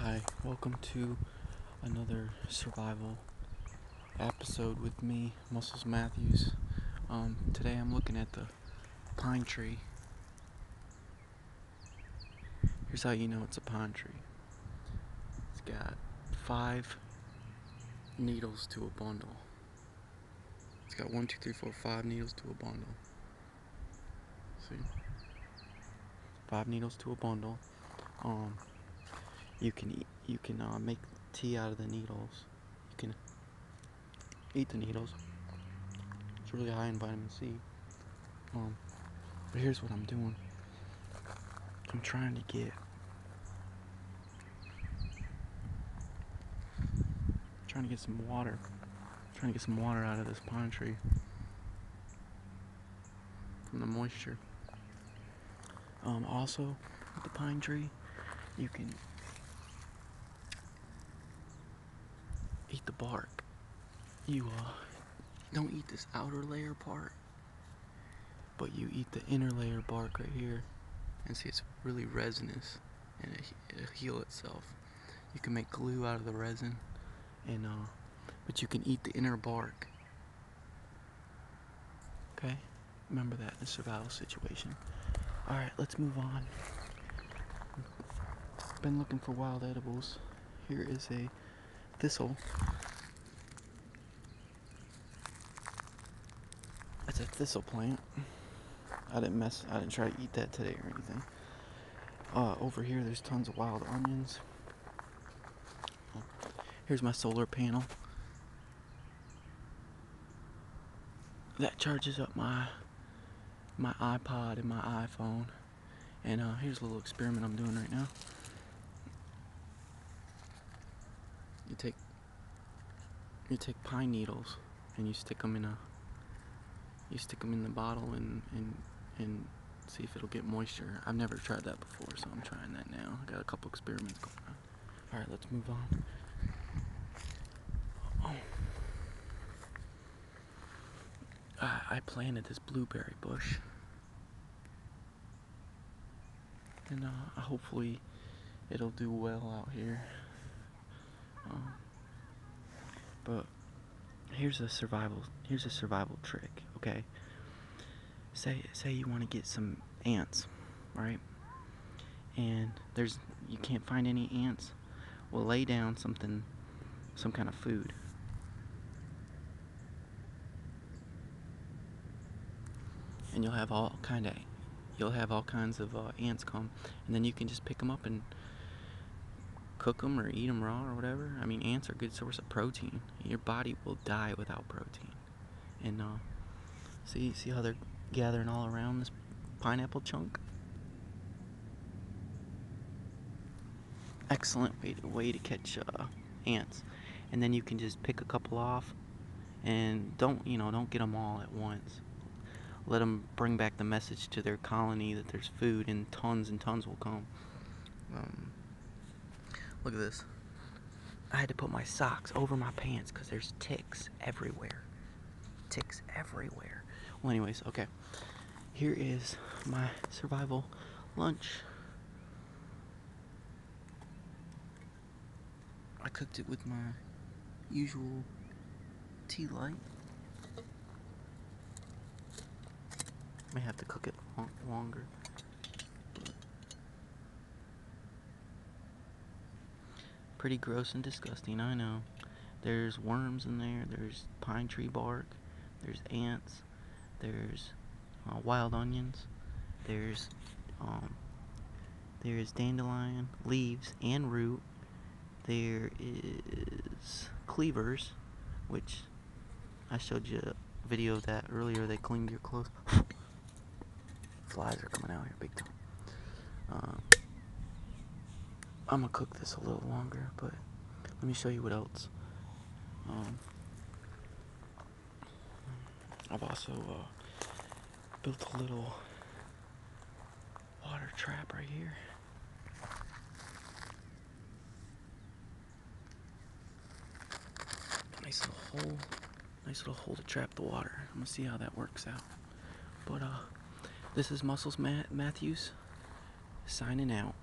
Hi, welcome to another survival episode with me, Muscles Matthews. Today I'm looking at the pine tree. Here's how you know it's a pine tree. It's got 5 needles to a bundle. It's got 1, 2, 3, 4, 5 needles to a bundle. See? 5 needles to a bundle. You can make tea out of the needles. You can eat the needles. It's really high in vitamin C. But here's what I'm doing. I'm trying to get some water. Trying to get some water out of this pine tree from the moisture. Also, with the pine tree, you can eat the bark. You don't eat this outer layer part, but you eat the inner layer bark right here. And see, it's really resinous, and it'll heal itself. You can make glue out of the resin, and but you can eat the inner bark. Okay, remember that in a survival situation. All right, let's move on. Been looking for wild edibles. Here is a thistle. It's a thistle plant. I didn't try to eat that today or anything. Over here there's tons of wild onions. Here's my solar panel. That charges up my iPod and my iPhone. And here's a little experiment I'm doing right now. You take pine needles and you stick them in the bottle and see if it'll get moisture. I've never tried that before, so I'm trying that now. I got a couple experiments going on. All right, let's move on. I planted this blueberry bush, and hopefully it'll do well out here. But here's a survival trick. Okay, say you want to get some ants, right? And you can't find any ants. Well, lay down some kind of food. And you'll have all kinds of ants come, and then you can just pick them up and cook them or eat them raw or whatever. I mean, ants are a good source of protein. Your body will die without protein. And see how they're gathering all around this pineapple chunk. Excellent way to catch ants. And then you can just pick a couple off, and don't get them all at once. Let them bring back the message to their colony that there's food, and tons will come. Look at this. I had to put my socks over my pants because there's ticks everywhere. Well, anyways, okay. Here is my survival lunch. I cooked it with my usual tea light. May have to cook it longer. Pretty gross and disgusting, I know. There's worms in there, there's pine tree bark, there's ants, there's wild onions, there's dandelion leaves and root. There is cleavers, which I showed you a video of that earlier. They cling to your clothes. Flies are coming out here big time. I'm gonna cook this a little longer, but let me show you what else. I've also built a little water trap right here. Nice little hole to trap the water. I'm gonna see how that works out. But this is Muscles Matthews signing out.